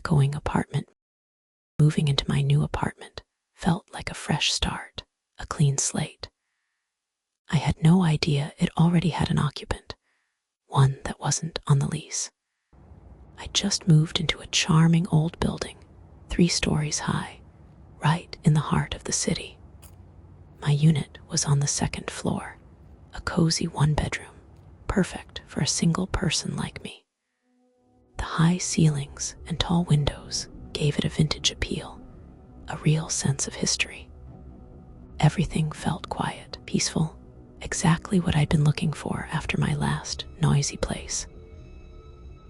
echoing apartment. Moving into my new apartment felt like a fresh start, a clean slate. I had no idea it already had an occupant, one that wasn't on the lease. I just moved into a charming old building, 3 stories high, right in the heart of the city. My unit was on the 2nd floor, a cozy 1-bedroom, perfect for a single person like me. The high ceilings and tall windows gave it a vintage appeal, a real sense of history. Everything felt quiet, peaceful, exactly what I'd been looking for after my last noisy place.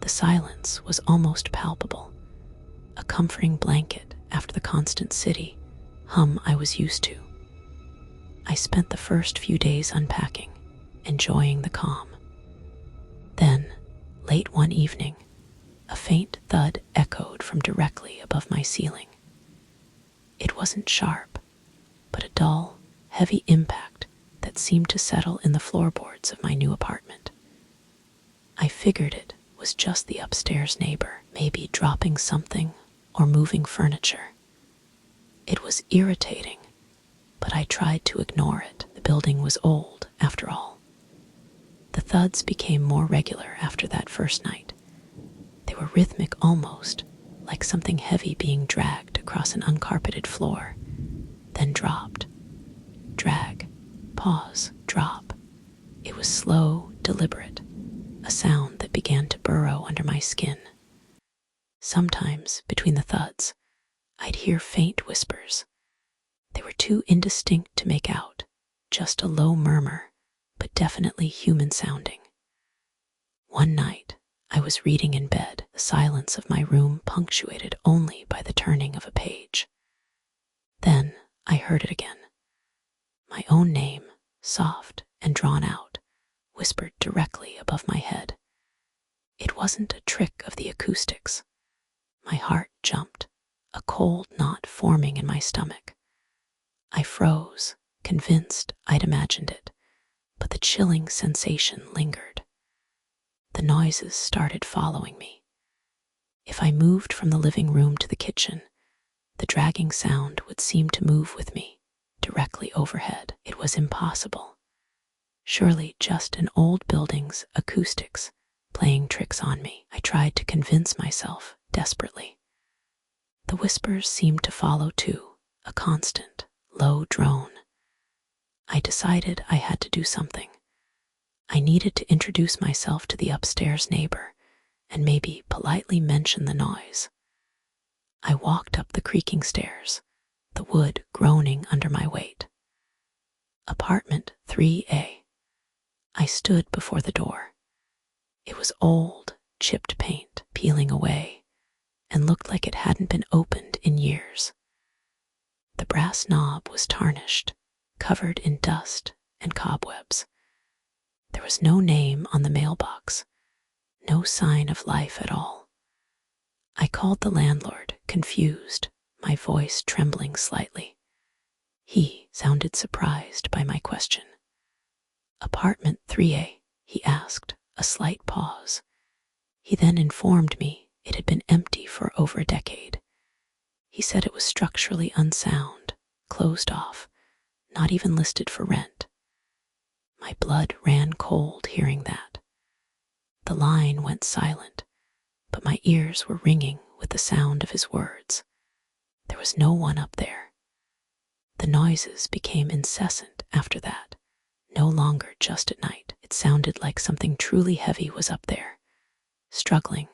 The silence was almost palpable, a comforting blanket after the constant city hum I was used to. I spent the first few days unpacking, enjoying the calm. Then, late one evening, a faint thud echoed from directly above my ceiling. It wasn't sharp, but a dull, heavy impact that seemed to settle in the floorboards of my new apartment. I figured it was just the upstairs neighbor, maybe dropping something or moving furniture. It was irritating, but I tried to ignore it. The building was old, after all. The thuds became more regular after that first night. They were rhythmic almost, like something heavy being dragged across an uncarpeted floor, then dropped. Drag, pause, drop. It was slow, deliberate, a sound that began to burrow under my skin. Sometimes, between the thuds, I'd hear faint whispers. They were too indistinct to make out, just a low murmur, but definitely human sounding. One night, I was reading in bed, the silence of my room punctuated only by the turning of a page. Then I heard it again. My own name, soft and drawn out, whispered directly above my head. It wasn't a trick of the acoustics. My heart jumped, a cold knot forming in my stomach. I froze, convinced I'd imagined it, but the chilling sensation lingered. The noises started following me. If I moved from the living room to the kitchen, the dragging sound would seem to move with me, directly overhead. It was impossible. Surely just an old building's acoustics playing tricks on me. I tried to convince myself desperately. The whispers seemed to follow too, a constant, low drone. I decided I had to do something. I needed to introduce myself to the upstairs neighbor and maybe politely mention the noise. I walked up the creaking stairs, the wood groaning under my weight. Apartment 3A. I stood before the door. It was old, chipped paint peeling away, and looked like it hadn't been opened in years. The brass knob was tarnished, covered in dust and cobwebs. There was no name on the mailbox, no sign of life at all. I called the landlord, confused, my voice trembling slightly. He sounded surprised by my question. Apartment 3A, he asked, a slight pause. He then informed me it had been empty for over a decade. He said it was structurally unsound, closed off, not even listed for rent. My blood ran cold hearing that. The line went silent, but my ears were ringing with the sound of his words. There was no one up there. The noises became incessant after that, no longer just at night. It sounded like something truly heavy was up there, struggling,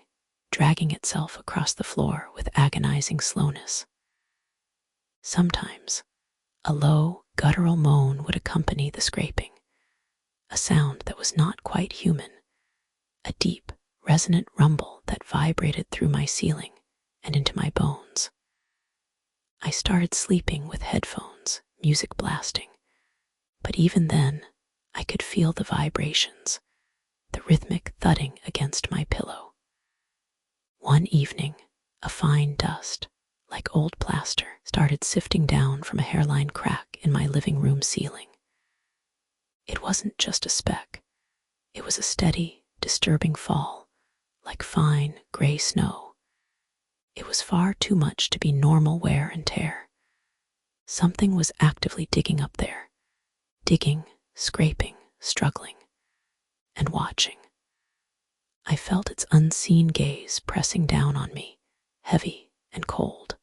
dragging itself across the floor with agonizing slowness. Sometimes, a low, guttural moan would accompany the scraping, a sound that was not quite human, a deep, resonant rumble that vibrated through my ceiling and into my bones. I started sleeping with headphones, music blasting, but even then, I could feel the vibrations, the rhythmic thudding against my pillow. One evening, a fine dust, like old plaster, started sifting down from a hairline crack in my living room ceiling. It wasn't just a speck. It was a steady, disturbing fall, like fine, gray snow. It was was far too much to be normal wear and tear. Something was actively digging up there, digging, scraping, struggling, and watching. I felt its unseen gaze pressing down on me, heavy and cold.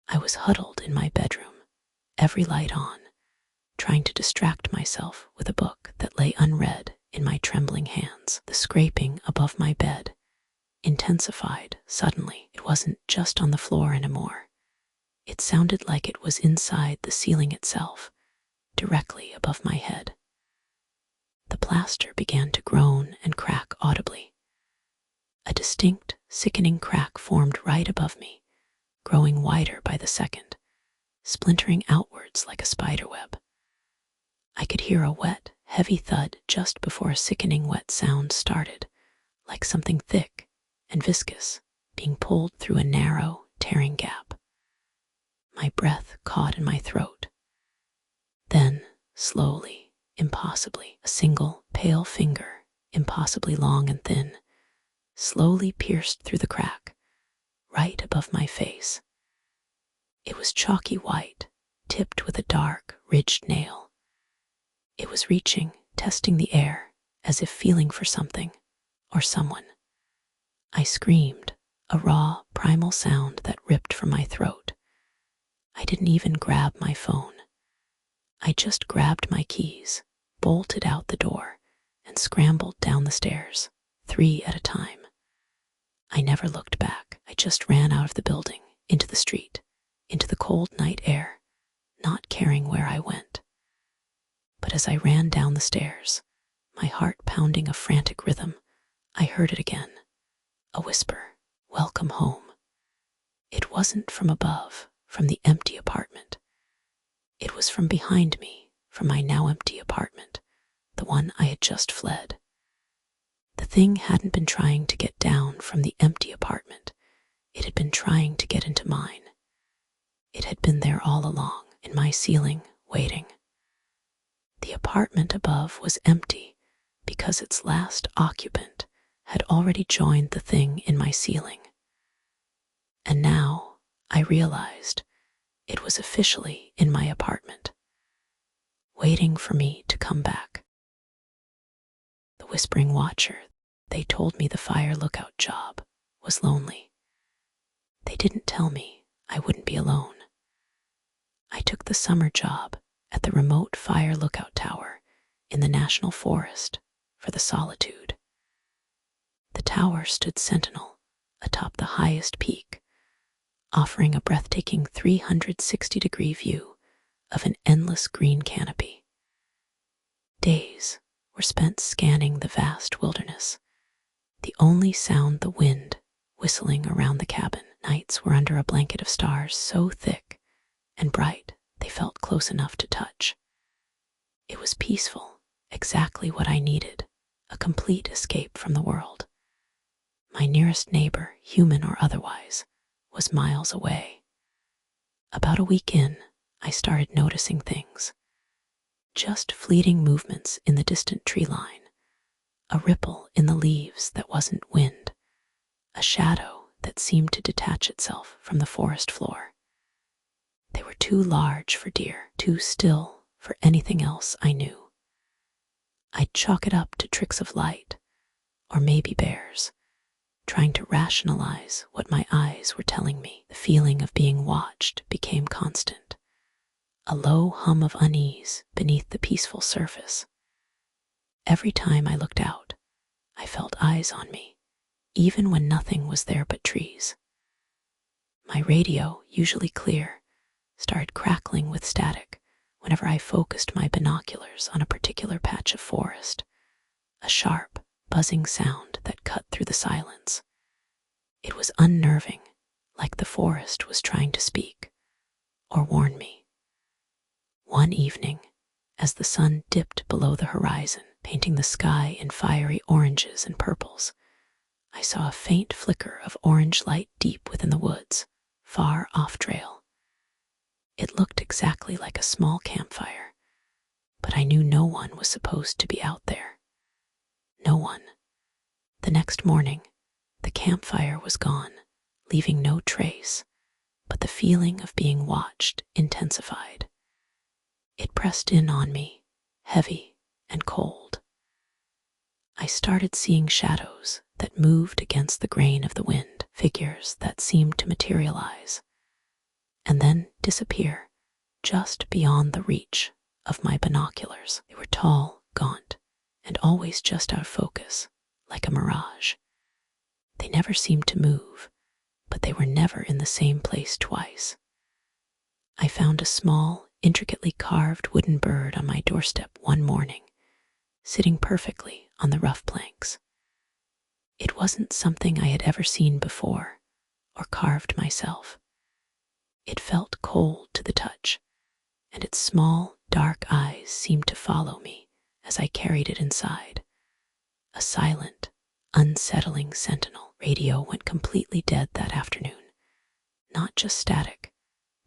I was huddled in my bedroom, every light on, trying to distract myself with a book that lay unread in my trembling hands. The scraping above my bed intensified suddenly. It wasn't just on the floor anymore. It sounded like it was inside the ceiling itself, directly above my head. The plaster began to groan and crack audibly. A distinct, sickening crack formed right above me, growing wider by the second, splintering outwards like a spiderweb. I could hear a wet, heavy thud just before a sickening wet sound started, like something thick and viscous being pulled through a narrow, tearing gap. My breath caught in my throat. Then, slowly, impossibly, a single, pale finger, impossibly long and thin, slowly pierced through the crack, right above my face. It was chalky white, tipped with a dark, ridged nail. It was reaching, testing the air, as if feeling for something, or someone. I screamed, a raw, primal sound that ripped from my throat. I didn't even grab my phone. I just grabbed my keys, bolted out the door, and scrambled down the stairs, 3 at a time. I never looked back. I just ran out of the building, into the street, into the cold night air, not caring where I went. But as I ran down the stairs, my heart pounding a frantic rhythm, I heard it again. A whisper, "Welcome home." It wasn't from above, from the empty apartment. It was from behind me, from my now empty apartment, the one I had just fled. The thing hadn't been trying to get down from the empty apartment. It had been trying to get into mine. It had been there all along, in my ceiling, waiting. The apartment above was empty because its last occupant had already joined the thing in my ceiling. And now I realized it was officially in my apartment, waiting for me to come back. The whispering watcher, they told me the fire lookout job was lonely. They didn't tell me I wouldn't be alone. I took the summer job at the remote fire lookout tower in the National Forest for the solitude. The tower stood sentinel atop the highest peak, offering a breathtaking 360-degree view of an endless green canopy. Days were spent scanning the vast wilderness, the only sound the wind whistling around the cabin. Nights were under a blanket of stars so thick and bright they felt close enough to touch. It was peaceful, exactly what I needed, a complete escape from the world. My nearest neighbor, human or otherwise, was miles away. About a week in, I started noticing things. Just fleeting movements in the distant tree line, a ripple in the leaves that wasn't wind, a shadow that seemed to detach itself from the forest floor. They were too large for deer, too still for anything else I knew. I'd chalk it up to tricks of light, or maybe bears, trying to rationalize what my eyes were telling me. The feeling of being watched became constant, a low hum of unease beneath the peaceful surface. Every time I looked out, I felt eyes on me, even when nothing was there but trees. My radio, usually clear, started crackling with static whenever I focused my binoculars on a particular patch of forest, a sharp, buzzing sound that cut through the silence. It was unnerving, like the forest was trying to speak or warn me. One evening, as the sun dipped below the horizon, painting the sky in fiery oranges and purples, I saw a faint flicker of orange light deep within the woods, far off trail. It looked exactly like a small campfire, but I knew no one was supposed to be out there. No one. The next morning, the campfire was gone, leaving no trace, but the feeling of being watched intensified. It pressed in on me, heavy and cold. I started seeing shadows that moved against the grain of the wind, figures that seemed to materialize and then disappear just beyond the reach of my binoculars. They were tall, gaunt, and always just out of focus, like a mirage. They never seemed to move, but they were never in the same place twice. I found a small, intricately carved wooden bird on my doorstep one morning, sitting perfectly on the rough planks. It wasn't something I had ever seen before or carved myself. It felt cold to the touch, and its small, dark eyes seemed to follow me as I carried it inside. A silent, unsettling sentinel. Radio went completely dead that afternoon. Not just static,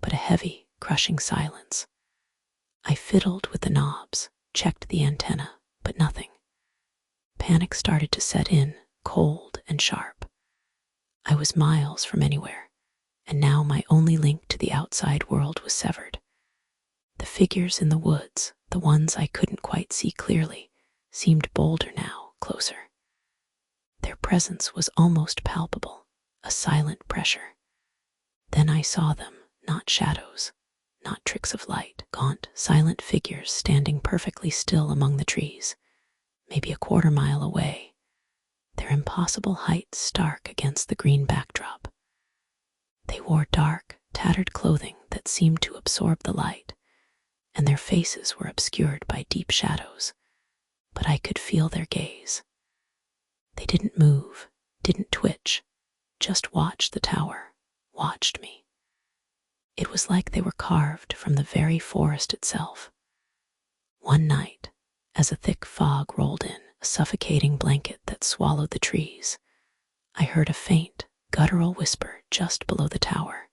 but a heavy, crushing silence. I fiddled with the knobs, checked the antenna, but nothing. Panic started to set in, cold and sharp. I was miles from anywhere, and now my only link to the outside world was severed. The figures in the woods, the ones I couldn't quite see clearly, seemed bolder now, closer. Their presence was almost palpable, a silent pressure. Then I saw them, not shadows, not tricks of light, gaunt, silent figures standing perfectly still among the trees, maybe a quarter mile away, their impossible height stark against the green backdrop. They wore dark, tattered clothing that seemed to absorb the light, and their faces were obscured by deep shadows, but I could feel their gaze. They didn't move, didn't twitch, just watched the tower, watched me. It was like they were carved from the very forest itself. One night, as a thick fog rolled in, a suffocating blanket that swallowed the trees, I heard a faint, guttural whisper just below the tower.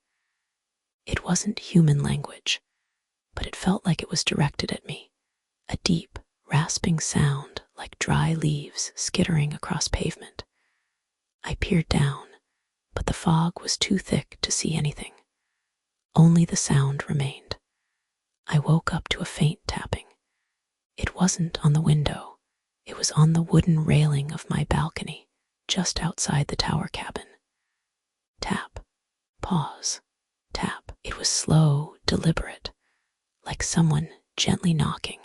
It wasn't human language, but it felt like it was directed at me, a deep, rasping sound like dry leaves skittering across pavement. I peered down, but the fog was too thick to see anything. Only the sound remained. I woke up to a faint tapping. It wasn't on the window. It was on the wooden railing of my balcony, just outside the tower cabin. Tap, pause, tap. It was slow, deliberate, like someone gently knocking.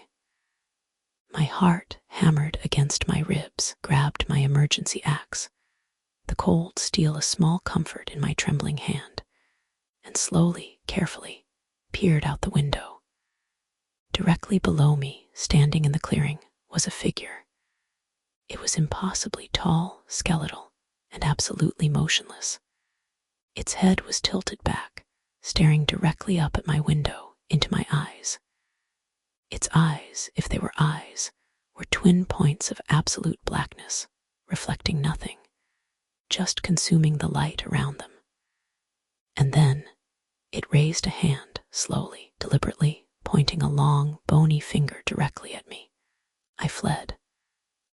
My heart hammered against my ribs, grabbed my emergency axe, the cold steel a small comfort in my trembling hand, and slowly, carefully, peered out the window. Directly below me, standing in the clearing, was a figure. It was impossibly tall, skeletal, and absolutely motionless. Its head was tilted back, staring directly up at my window, into my eyes. Its eyes, if they were eyes, were twin points of absolute blackness, reflecting nothing, just consuming the light around them. And then it raised a hand, slowly, deliberately, pointing a long, bony finger directly at me. I fled.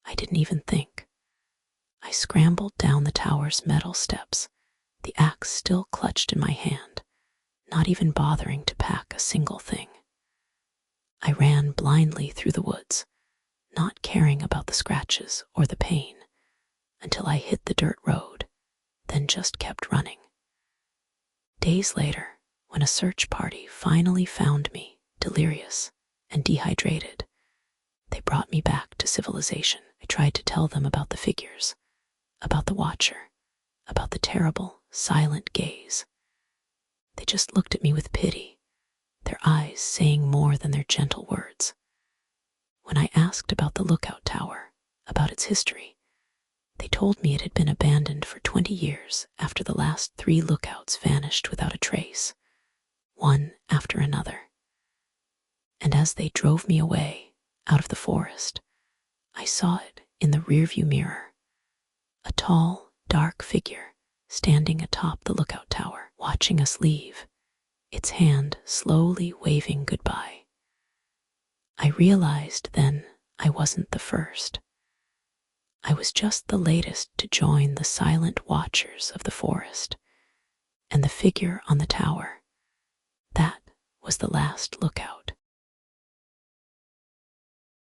I didn't even think. I scrambled down the tower's metal steps, the axe still clutched in my hand, not even bothering to pack a single thing. I ran blindly through the woods, not caring about the scratches or the pain, until I hit the dirt road, then just kept running. Days later, when a search party finally found me, delirious and dehydrated, they brought me back to civilization. I tried to tell them about the figures, about the watcher, about the terrible, silent gaze. They just looked at me with pity, their eyes saying more than their gentle words. When I asked about the lookout tower, about its history, they told me it had been abandoned for 20 years after the last 3 lookouts vanished without a trace, one after another. And as they drove me away, out of the forest, I saw it in the rearview mirror, a tall, dark figure standing atop the lookout tower, watching us leave, its hand slowly waving goodbye. I realized then I wasn't the first. I was just the latest to join the silent watchers of the forest, the figure on the tower. That was the last lookout.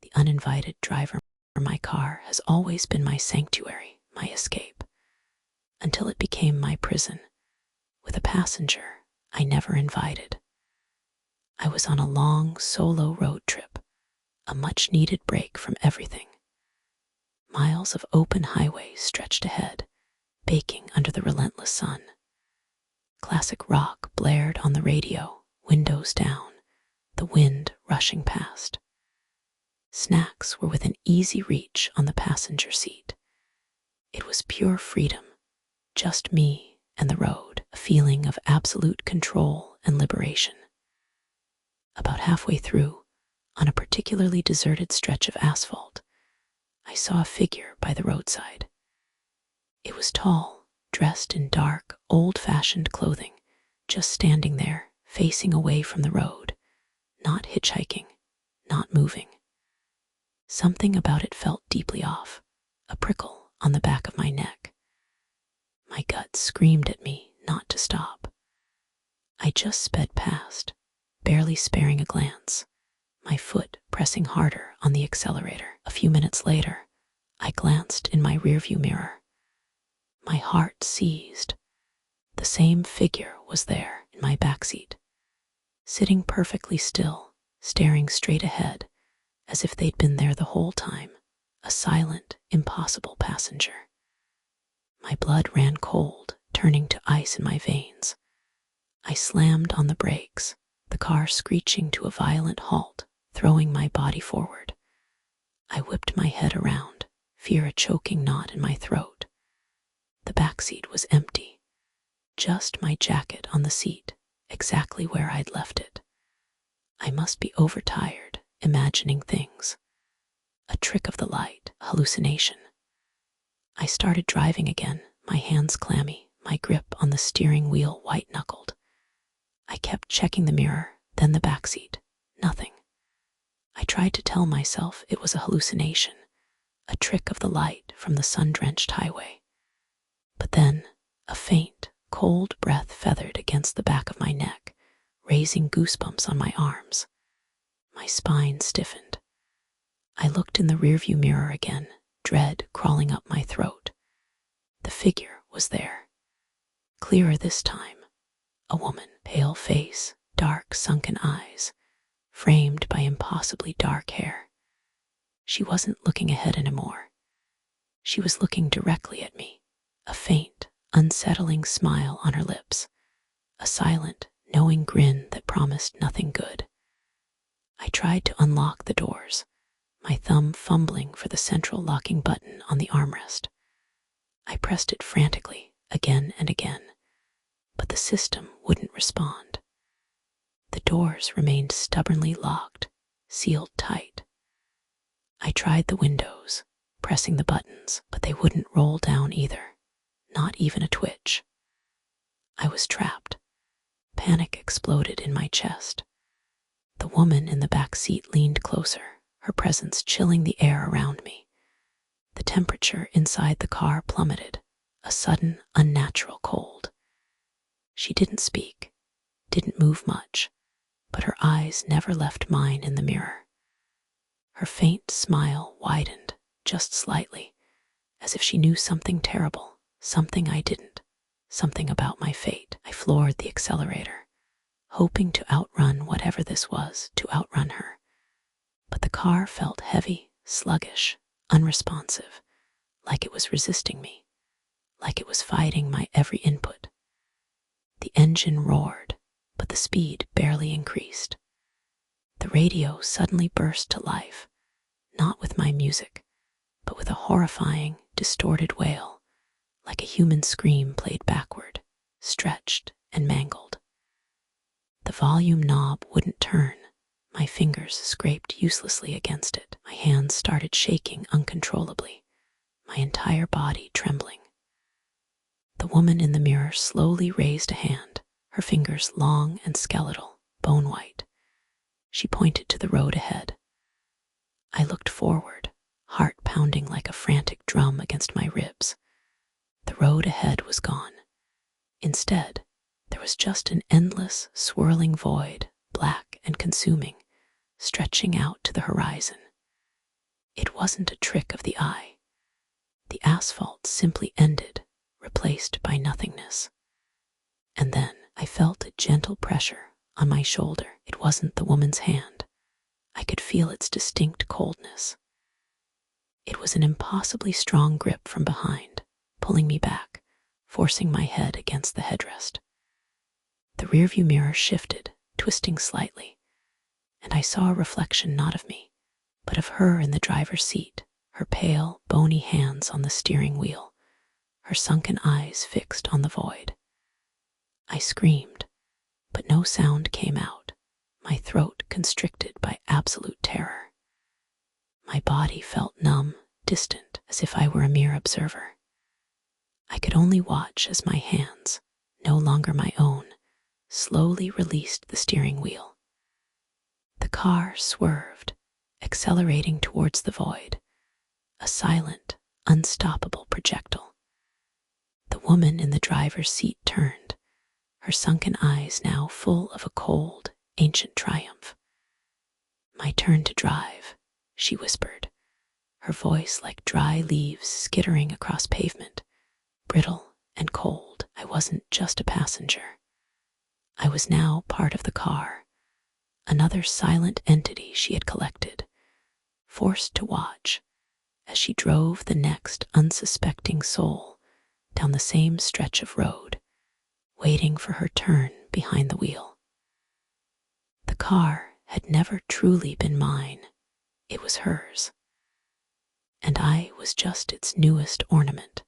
The uninvited driver for my car has always been my sanctuary, my escape, until it became my prison, with a passenger I never invited. I was on a long solo road trip, a much-needed break from everything. Miles of open highway stretched ahead, baking under the relentless sun. Classic rock blared on the radio, windows down, the wind rushing past. Snacks were within easy reach on the passenger seat. It was pure freedom, just me and the road, a feeling of absolute control and liberation. About halfway through, on a particularly deserted stretch of asphalt, I saw a figure by the roadside. It was tall, dressed in dark, old-fashioned clothing, just standing there, facing away from the road, not hitchhiking, not moving. Something about it felt deeply off, a prickle on the back of my neck. My gut screamed at me not to stop. I just sped past, barely sparing a glance, my foot pressing harder on the accelerator. A few minutes later, I glanced in my rearview mirror. My heart seized. The same figure was there in my backseat, sitting perfectly still, staring straight ahead, as if they'd been there the whole time, a silent, impossible passenger. My blood ran cold, turning to ice in my veins. I slammed on the brakes, the car screeching to a violent halt, throwing my body forward. I whipped my head around, fear a choking knot in my throat. The back seat was empty, just my jacket on the seat, exactly where I'd left it. I must be overtired, imagining things. A trick of the light, a hallucination. I started driving again, my hands clammy, my grip on the steering wheel white-knuckled. I kept checking the mirror, then the back seat. Nothing. I tried to tell myself it was a hallucination, a trick of the light from the sun-drenched highway. But then, a faint, cold breath feathered against the back of my neck, raising goosebumps on my arms. My spine stiffened. I looked in the rearview mirror again, dread crawling up my throat. The figure was there. Clearer this time. A woman, pale face, dark sunken eyes, framed by impossibly dark hair. She wasn't looking ahead anymore. She was looking directly at me, a faint, unsettling smile on her lips, a silent, knowing grin that promised nothing good. I tried to unlock the doors, my thumb fumbling for the central locking button on the armrest. I pressed it frantically, again and again, but the system wouldn't respond. The doors remained stubbornly locked, sealed tight. I tried the windows, pressing the buttons, but they wouldn't roll down either, not even a twitch. I was trapped. Panic exploded in my chest. The woman in the back seat leaned closer, her presence chilling the air around me. The temperature inside the car plummeted, a sudden, unnatural cold. She didn't speak, didn't move much, but her eyes never left mine in the mirror. Her faint smile widened, just slightly, as if she knew something terrible, something I didn't, something about my fate. I floored the accelerator, hoping to outrun whatever this was, to outrun her. But the car felt heavy, sluggish, unresponsive, like it was resisting me, like it was fighting my every input. The engine roared, but the speed barely increased. The radio suddenly burst to life, not with my music, but with a horrifying, distorted wail, like a human scream played backward, stretched and mangled. The volume knob wouldn't turn. My fingers scraped uselessly against it. My hands started shaking uncontrollably, my entire body trembling. The woman in the mirror slowly raised a hand, her fingers long and skeletal, bone-white. She pointed to the road ahead. I looked forward, heart pounding like a frantic drum against my ribs. The road ahead was gone. Instead, There was just an endless, swirling void, black and consuming, stretching out to the horizon. It wasn't a trick of the eye. The asphalt simply ended, replaced by nothingness. And then I felt a gentle pressure on my shoulder. It wasn't the woman's hand. I could feel its distinct coldness. It was an impossibly strong grip from behind, pulling me back, forcing my head against the headrest. The rearview mirror shifted, twisting slightly, and I saw a reflection not of me, but of her in the driver's seat, her pale, bony hands on the steering wheel, her sunken eyes fixed on the void. I screamed, but no sound came out, my throat constricted by absolute terror. My body felt numb, distant, as if I were a mere observer. I could only watch as my hands, no longer my own, slowly released the steering wheel. The car swerved, accelerating towards the void, a silent, unstoppable projectile. The woman in the driver's seat turned, her sunken eyes now full of a cold, ancient triumph. "My turn to drive," she whispered, her voice like dry leaves skittering across pavement, brittle and cold. I wasn't just a passenger. I was now part of the car, another silent entity she had collected, forced to watch as she drove the next unsuspecting soul down the same stretch of road, waiting for her turn behind the wheel. The car had never truly been mine. It was hers, and I was just its newest ornament.